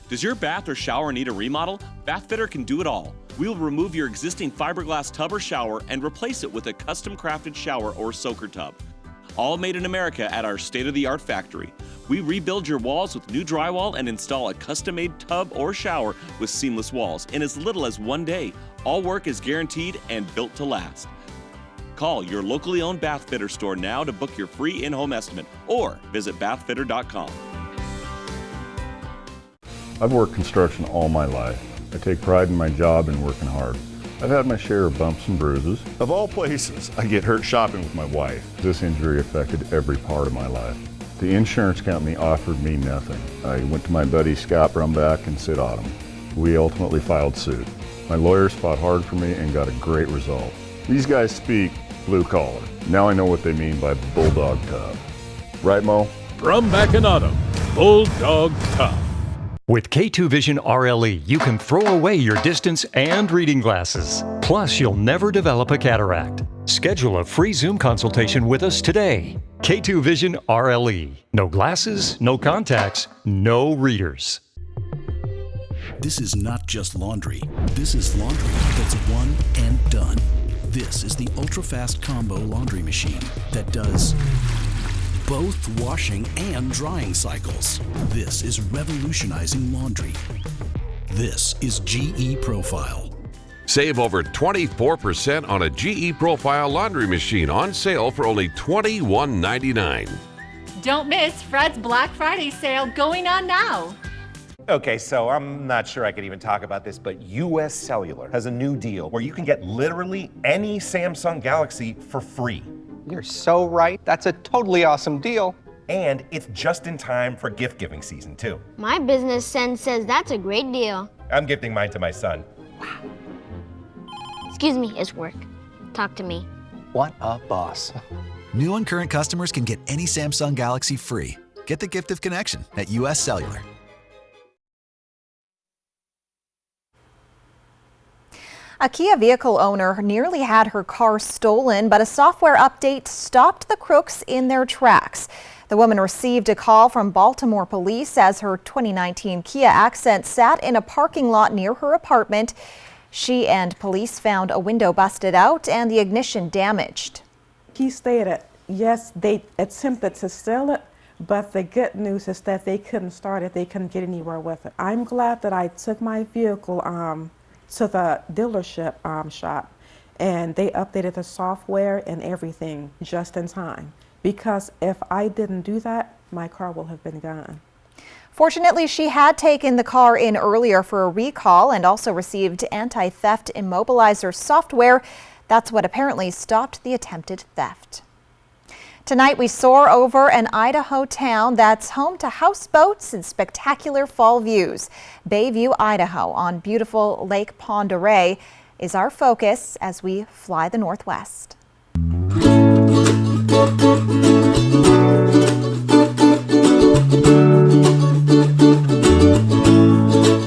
Does your bath or shower need a remodel? Bathfitter can do it all. We will remove your existing fiberglass tub or shower and replace it with a custom crafted shower or soaker tub. All made in America at our state-of-the-art factory. We rebuild your walls with new drywall and install a custom-made tub or shower with seamless walls in as little as 1 day. All work is guaranteed and built to last. Call your locally owned Bathfitter store now to book your free in-home estimate or visit bathfitter.com. I've worked construction all my life. I take pride in my job and working hard. I've had my share of bumps and bruises. Of all places, I get hurt shopping with my wife. This injury affected every part of my life. The insurance company offered me nothing. I went to my buddy Scott Brumback and Sid Autumn. We ultimately filed suit. My lawyers fought hard for me and got a great result. These guys speak blue collar. Now I know what they mean by bulldog tough. Right, Mo? Brumback and Autumn, bulldog tough. With K2 Vision RLE, you can throw away your distance and reading glasses. Plus, you'll never develop a cataract. Schedule a free Zoom consultation with us today. K2 Vision RLE. No glasses, no contacts, no readers. This is not just laundry. This is laundry that's one and done. This is the ultra-fast combo laundry machine that does both washing and drying cycles. This is revolutionizing laundry. This is GE Profile. Save over 24% on a GE Profile laundry machine on sale for only $21.99. Don't miss Fred's Black Friday sale going on now. Okay, so I'm not sure I could even talk about this, but US Cellular has a new deal where you can get literally any Samsung Galaxy for free. You're so right. That's a totally awesome deal. And it's just in time for gift giving season, too. My business sense says that's a great deal. I'm gifting mine to my son. Excuse me, it's work. Talk to me. What a boss. New and current customers can get any Samsung Galaxy free. Get the gift of connection at US Cellular. A Kia vehicle owner nearly had her car stolen, but a software update stopped the crooks in their tracks. The woman received a call from Baltimore police as her 2019 Kia Accent sat in a parking lot near her apartment. She and police found a window busted out and the ignition damaged. He stated, yes, they attempted to steal it, but the good news is that they couldn't start it. They couldn't get anywhere with it. I'm glad that I took my vehicle to the dealership shop, and they updated the software and everything just in time. Because if I didn't do that, my car will have been gone. Fortunately, she had taken the car in earlier for a recall and also received anti-theft immobilizer software. That's what apparently stopped the attempted theft. Tonight we soar over an Idaho town that's home to houseboats and spectacular fall views. Bayview, Idaho, on beautiful Lake Pend Oreille is our focus as we fly the Northwest.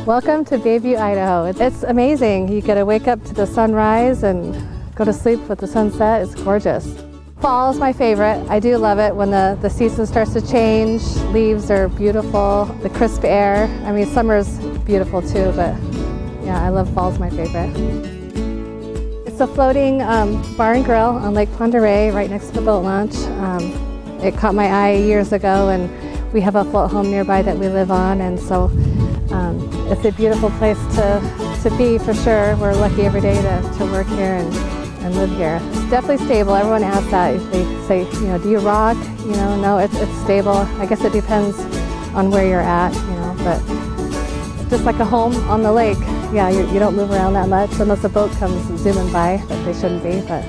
Welcome to Bayview, Idaho. It's amazing. You get to wake up to the sunrise and go to sleep with the sunset. It's gorgeous. Fall is my favorite. I do love it when the season starts to change. Leaves are beautiful, the crisp air. I mean, summer's beautiful too, but yeah, I love fall's my favorite. It's a floating bar and grill on Lake Pend Oreille right next to the boat launch. It caught my eye years ago, and we have a float home nearby that we live on, and so it's a beautiful place to be for sure. We're lucky every day to work here and live here. It's definitely stable. Everyone asks that. They say, you know, do you rock? You know, no, it's stable. I guess it depends on where you're at, you know, but it's just like a home on the lake. Yeah, you don't move around that much unless a boat comes zooming by, but they shouldn't be. But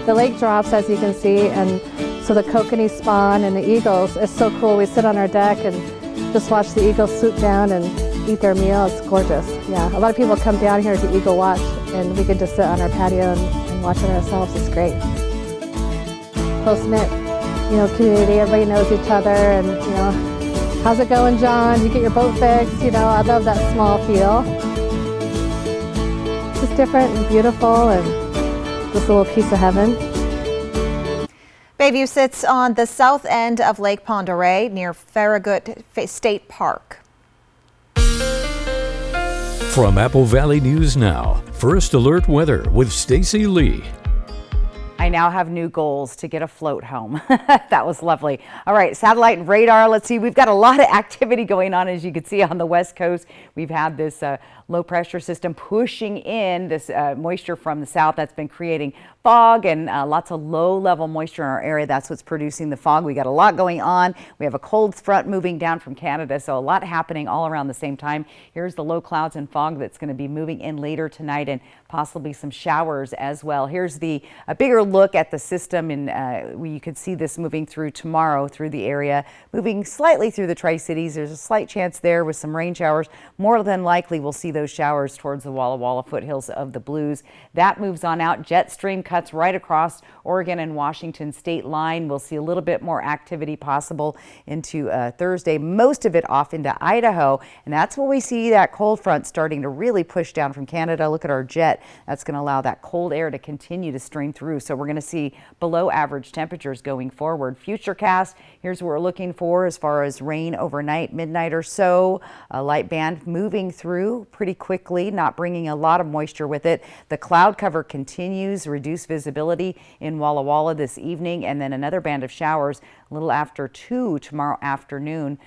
the lake drops, as you can see, and so the kokanee spawn and the eagles is so cool. We sit on our deck and just watch the eagles swoop down and eat their meal. It's gorgeous. Yeah, a lot of people come down here to eagle watch, and we can just sit on our patio and watch it ourselves. It's great. Close-knit, you know, community. Everybody knows each other, and you know, how's it going, John? You get your boat fixed? You know, I love that small feel. It's just different and beautiful and just a little piece of heaven. Bayview sits on the south end of Lake Pend Oreille near Farragut State Park. From Apple Valley News Now, First Alert Weather with Stacy Lee. I now have new goals to get a float home. That was lovely. All right, satellite and radar. Let's see. We've got a lot of activity going on, as you can see on the West Coast. We've had this low pressure system pushing in this moisture from the south that's been creating fog and lots of low level moisture in our area. That's what's producing the fog. We got a lot going on. We have a cold front moving down from Canada, so a lot happening all around the same time. Here's the low clouds and fog that's going to be moving in later tonight and possibly some showers as well. Here's a bigger look at the system, and you can see this moving through tomorrow through the area, moving slightly through the Tri-Cities. There's a slight chance there with some rain showers. More than likely, we'll see those showers towards the Walla Walla foothills of the Blues. That moves on out. Jet stream cuts right across Oregon and Washington state line. We'll see a little bit more activity possible into Thursday, most of it off into Idaho. And that's where we see that cold front starting to really push down from Canada. Look at our jet. That's going to allow that cold air to continue to stream through. So we're going to see below average temperatures going forward. Futurecast, here's what we're looking for as far as rain overnight, midnight or so. A light band moving through pretty quickly, not bringing a lot of moisture with it. The cloud cover continues, reduced visibility in Walla Walla this evening, and then another band of showers a little after 2 tomorrow afternoon.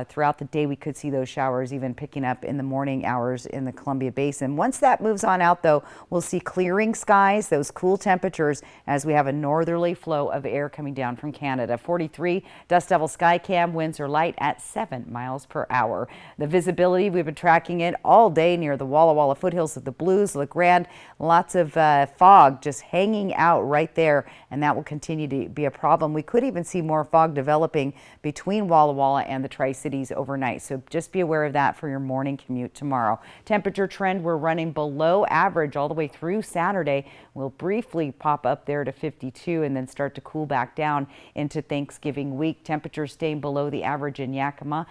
Throughout the day, we could see those showers even picking up in the morning hours in the Columbia Basin. Once that moves on out, though, we'll see clearing skies, those cool temperatures as we have a northerly flow of air coming down from Canada. 43 Dust Devil Skycam, winds are light at 7 miles per hour. The visibility, we've been tracking it all day near the Walla Walla foothills of the Blues, La Grande. Lots of fog just hanging out right there, and that will continue to be a problem. We could even see more fog developing between Walla Walla and the Tri-Cities overnight, so just be aware of that for your morning commute tomorrow. Temperature trend, we're running below average all the way through Saturday. We'll briefly pop up there to 52 and then start to cool back down into Thanksgiving week. Temperatures staying below the average in Yakima,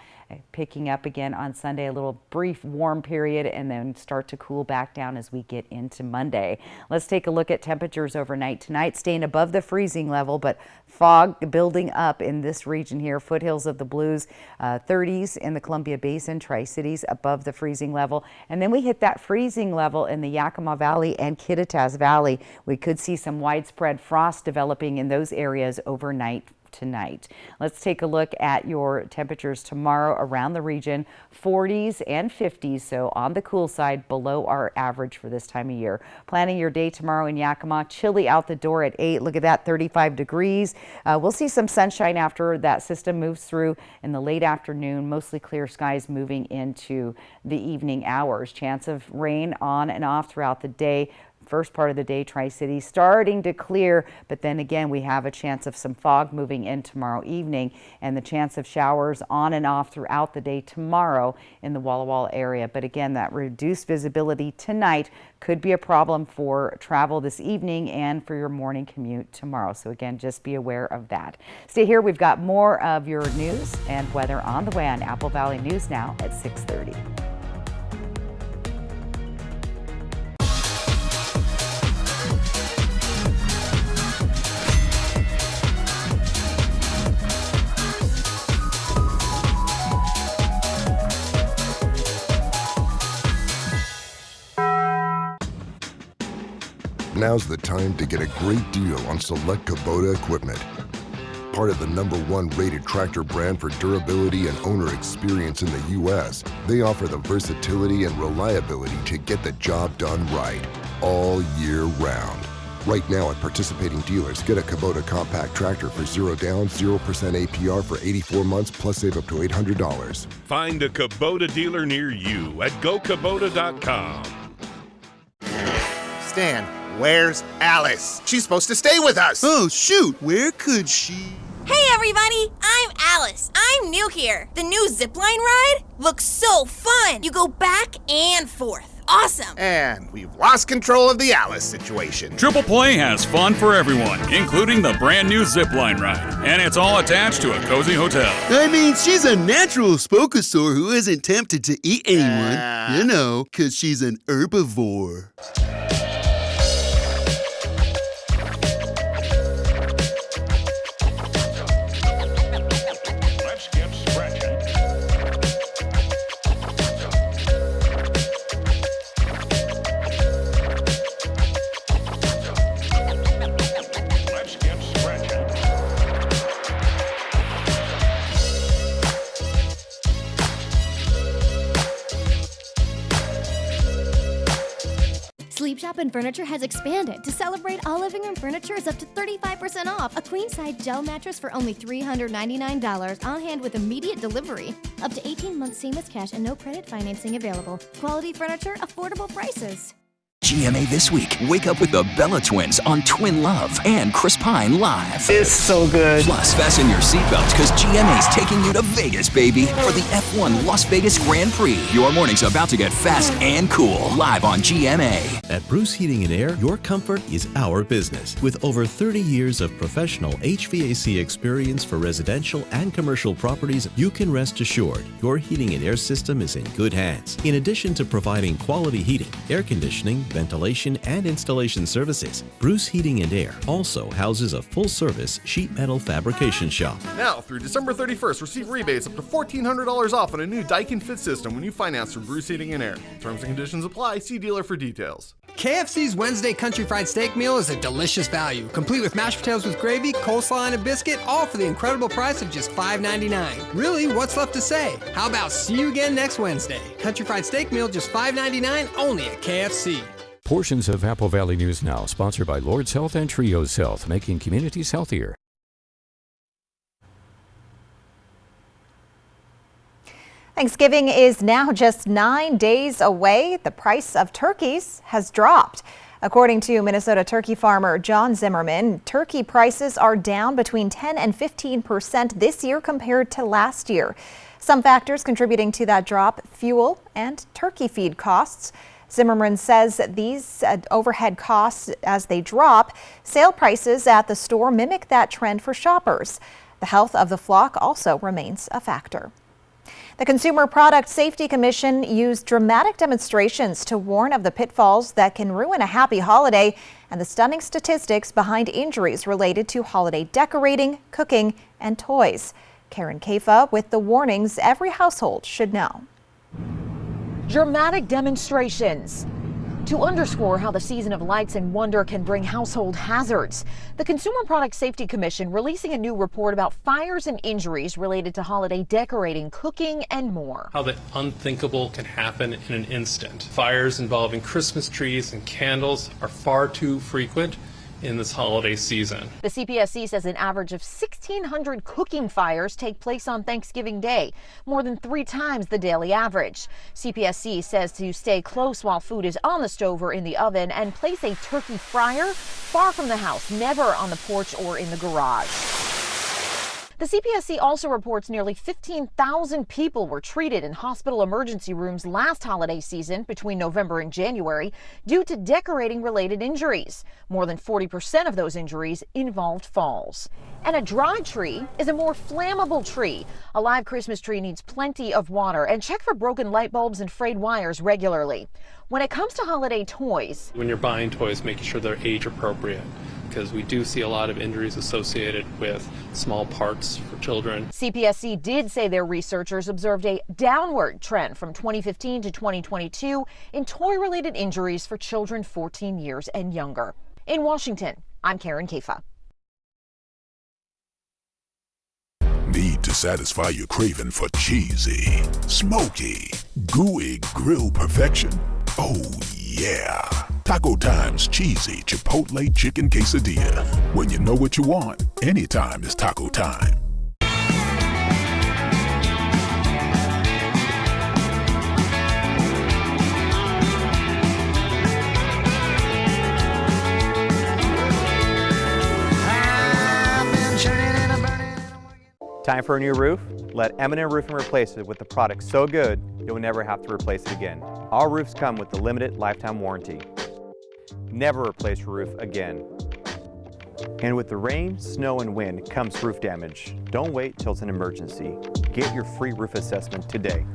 picking up again on Sunday, a little brief warm period, and then start to cool back down as we get into Monday. Let's take a look at temperatures overnight tonight, staying above the freezing level, but fog building up in this region here, foothills of the Blues, 30s in the Columbia Basin, Tri-Cities above the freezing level. And then we hit that freezing level in the Yakima Valley and Kittitas Valley. We could see some widespread frost developing in those areas overnight tonight. Let's take a look at your temperatures tomorrow around the region. 40s and 50s, so on the cool side, below our average for this time of year. Planning your day tomorrow in Yakima, chilly out the door at 8. Look at that, 35 degrees. We'll see some sunshine after that system moves through in the late afternoon. Mostly clear skies moving into the evening hours. Chance of rain on and off throughout the day. First part of the day, Tri-Cities starting to clear, but then again we have a chance of some fog moving in tomorrow evening, and the chance of showers on and off throughout the day tomorrow in the Walla Walla area. But again, that reduced visibility tonight could be a problem for travel this evening and for your morning commute tomorrow. So again, just be aware of that. Stay here. We've got more of your news and weather on the way on Apple Valley News Now at 6:30. Now's the time to get a great deal on select Kubota equipment. Part of the #1 rated tractor brand for durability and owner experience in the U.S., they offer the versatility and reliability to get the job done right, all year round. Right now at participating dealers, get a Kubota compact tractor for 0 down, 0% APR for 84 months, plus save up to $800. Find a Kubota dealer near you at GoKubota.com. Stan, where's Alice? She's supposed to stay with us. Oh, shoot. Where could she? Hey, everybody. I'm Alice. I'm new here. The new zipline ride looks so fun. You go back and forth. awesome! And we've lost control of the Alice situation. Triple Play has fun for everyone, including the brand new zipline ride. And it's all attached to a cozy hotel. I mean, she's a natural spokosaur who isn't tempted to eat anyone. You know, 'cause she's an herbivore. Let's get scratching. Let's get scratching. Sleep Shop and Furniture has expanded. To celebrate, all living room furniture is up to 35% off. A queen-size gel mattress for only $399 on hand with immediate delivery. Up to 18 months seamless cash and no credit financing available. Quality furniture, affordable prices. GMA this week. Wake up with the Bella Twins on Twin Love and Chris Pine live. It's so good. Plus, fasten your seatbelts because GMA's taking you to Vegas, baby, for the F1 Las Vegas Grand Prix. Your morning's about to get fast and cool. Live on GMA. At Bruce Heating and Air, your comfort is our business. With over 30 years of professional HVAC experience for residential and commercial properties, you can rest assured your heating and air system is in good hands. In addition to providing quality heating, air conditioning, ventilation, and installation services, Bruce Heating and Air also houses a full-service sheet metal fabrication shop. Now, through December 31st, receive rebates up to $1,400 off on a new Daikin Fit system when you finance through Bruce Heating and Air. Terms and conditions apply. See dealer for details. KFC's Wednesday Country Fried Steak Meal is a delicious value, complete with mashed potatoes with gravy, coleslaw, and a biscuit, all for the incredible price of just $5.99. Really, what's left to say? How about see you again next Wednesday? Country Fried Steak Meal, just $5.99, only at KFC. Portions of Apple Valley News Now, sponsored by Lord's Health and Trios Health, making communities healthier. Thanksgiving is now just 9 days away. The price of turkeys has dropped. According to Minnesota turkey farmer John Zimmerman, turkey prices are down between 10 and 15% this year compared to last year. Some factors contributing to that drop: fuel and turkey feed costs. Zimmerman says these overhead costs, as they drop, sale prices at the store mimic that trend for shoppers. The health of the flock also remains a factor. The Consumer Product Safety Commission used dramatic demonstrations to warn of the pitfalls that can ruin a happy holiday and the stunning statistics behind injuries related to holiday decorating, cooking, and toys. Karen Kafa with the warnings every household should know. Dramatic demonstrations to underscore how the season of lights and wonder can bring household hazards. The Consumer Product Safety Commission releasing a new report about fires and injuries related to holiday decorating, cooking, and more. How the unthinkable can happen in an instant. Fires involving Christmas trees and candles are far too frequent in this holiday season. The CPSC says an average of 1,600 cooking fires take place on Thanksgiving Day, more than 3 times the daily average. CPSC says to stay close while food is on the stove or in the oven and place a turkey fryer far from the house, never on the porch or in the garage. The CPSC also reports nearly 15,000 people were treated in hospital emergency rooms last holiday season between November and January due to decorating-related injuries. More than 40% of those injuries involved falls. And a dry tree is a more flammable tree. A live Christmas tree needs plenty of water, and check for broken light bulbs and frayed wires regularly. When it comes to holiday toys, When you're buying toys, making sure they're age appropriate, because we do see a lot of injuries associated with small parts for children. CPSC did say their researchers observed a downward trend from 2015 to 2022 in toy-related injuries for children 14 years and younger. In Washington, I'm Karen Kafa. Need to satisfy your craving for cheesy, smoky, gooey grill perfection? Oh yeah! Taco Time's cheesy Chipotle chicken quesadilla. When you know what you want, anytime is taco time. Time for a new roof? Let M&M Roofing replace it with a product so good, you'll never have to replace it again. Our roofs come with the limited lifetime warranty. Never replace your roof again. And with the rain, snow, and wind comes roof damage. Don't wait till it's an emergency. Get your free roof assessment today.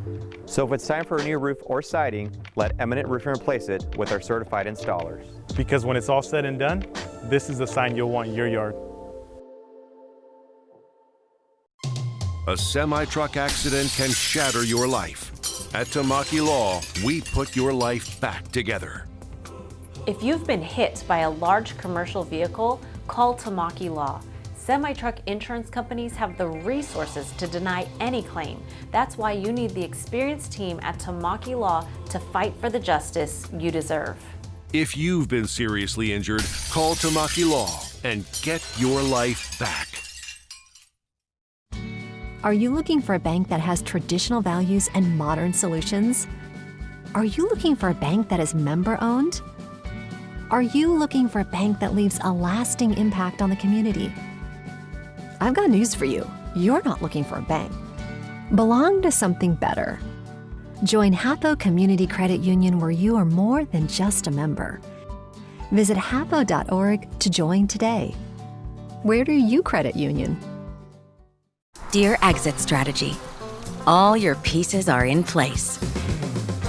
So if it's time for a new roof or siding, let Eminent Roofing replace it with our certified installers. Because when it's all said and done, this is the sign you'll want in your yard. A semi-truck accident can shatter your life. At Tamaki Law, we put your life back together. If you've been hit by a large commercial vehicle, call Tamaki Law. Semi-truck insurance companies have the resources to deny any claim. That's why you need the experienced team at Tamaki Law to fight for the justice you deserve. If you've been seriously injured, call Tamaki Law and get your life back. Are you looking for a bank that has traditional values and modern solutions? Are you looking for a bank that is member-owned? Are you looking for a bank that leaves a lasting impact on the community? I've got news for you. You're not looking for a bank. Belong to something better. Join Hapo Community Credit Union, where you are more than just a member. Visit hapo.org to join today. Where do you credit union? Dear Exit Strategy, all your pieces are in place.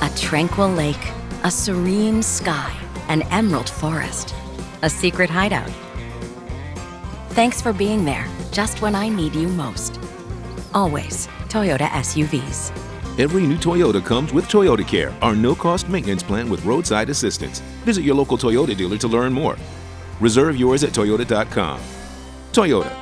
A tranquil lake, a serene sky, an emerald forest, a secret hideout. Thanks for being there, just when I need you most. Always Toyota SUVs. Every new Toyota comes with Toyota Care, our no-cost maintenance plan with roadside assistance. Visit your local Toyota dealer to learn more. Reserve yours at Toyota.com. Toyota.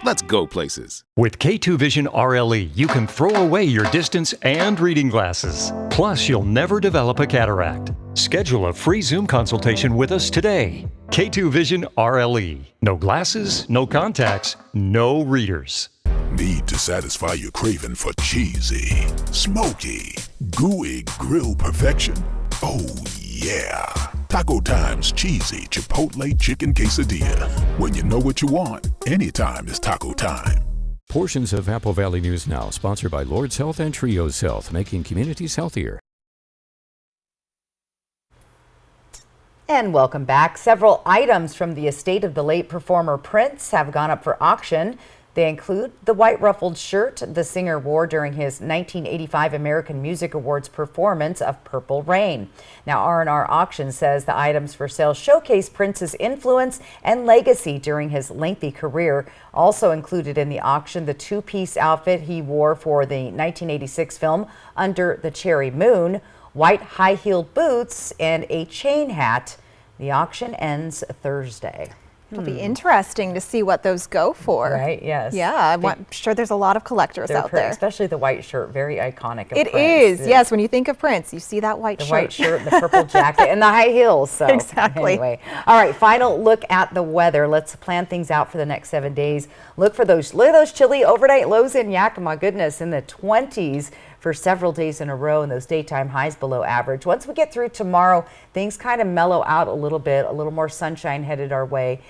Let's go places. With K2 Vision RLE, you can throw away your distance and reading glasses. Plus, you'll never develop a cataract. Schedule a free Zoom consultation with us today. K2 Vision RLE. No glasses, no contacts, no readers. Need to satisfy your craving for cheesy, smoky, gooey grill perfection? Oh yeah! Taco Time's cheesy Chipotle chicken quesadilla. When you know what you want, anytime is taco time. Portions of Apple Valley News Now, sponsored by Lord's Health and Trios Health, making communities healthier. And welcome back. Several items from the estate of the late performer Prince have gone up for auction. They include the white ruffled shirt the singer wore during his 1985 American Music Awards performance of Purple Rain. Now, R&R Auction says the items for sale showcase Prince's influence and legacy during his lengthy career. Also included in the auction, the two-piece outfit he wore for the 1986 film Under the Cherry Moon, white high-heeled boots, and a chain hat. The auction ends Thursday. It'll be interesting to see what those go for. Right, yes. Yeah, I'm sure there's a lot of collectors out there. Especially the white shirt, very iconic of It Prince. is, yes. When you think of Prince, you see that white The shirt. white shirt, the purple jacket, and the high heels. So Exactly. Anyway, all right, final look at the weather. Let's plan things out for the next 7 days. Look at those chilly overnight lows in Yakima, goodness, in the 20s for several days in a row, and those daytime highs below average. Once we get through tomorrow, things kind of mellow out a little bit, a little more sunshine headed our way.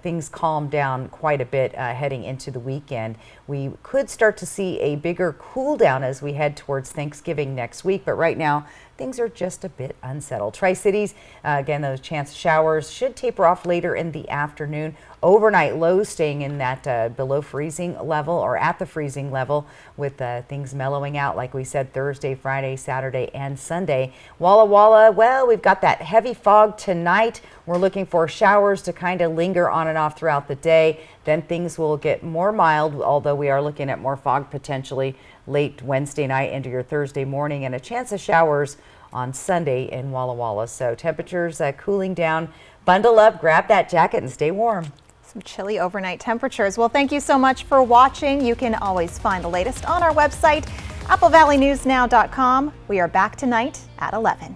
Things calm down quite a bit heading into the weekend. We could start to see a bigger cool down as we head towards Thanksgiving next week, but right now things are just a bit unsettled. Tri-Cities, again, those chance of showers should taper off later in the afternoon. Overnight lows staying in that below freezing level or at the freezing level, with things mellowing out, like we said, Thursday, Friday, Saturday, and Sunday. Walla Walla, well, we've got that heavy fog tonight. We're looking for showers to kind of linger on and off throughout the day. Then things will get more mild, although we are looking at more fog potentially late Wednesday night into your Thursday morning, and a chance of showers on Sunday in Walla Walla. So temperatures cooling down. Bundle up, grab that jacket, and stay warm. Some chilly overnight temperatures. Well, thank you so much for watching. You can always find the latest on our website, AppleValleyNewsNow.com. We are back tonight at 11.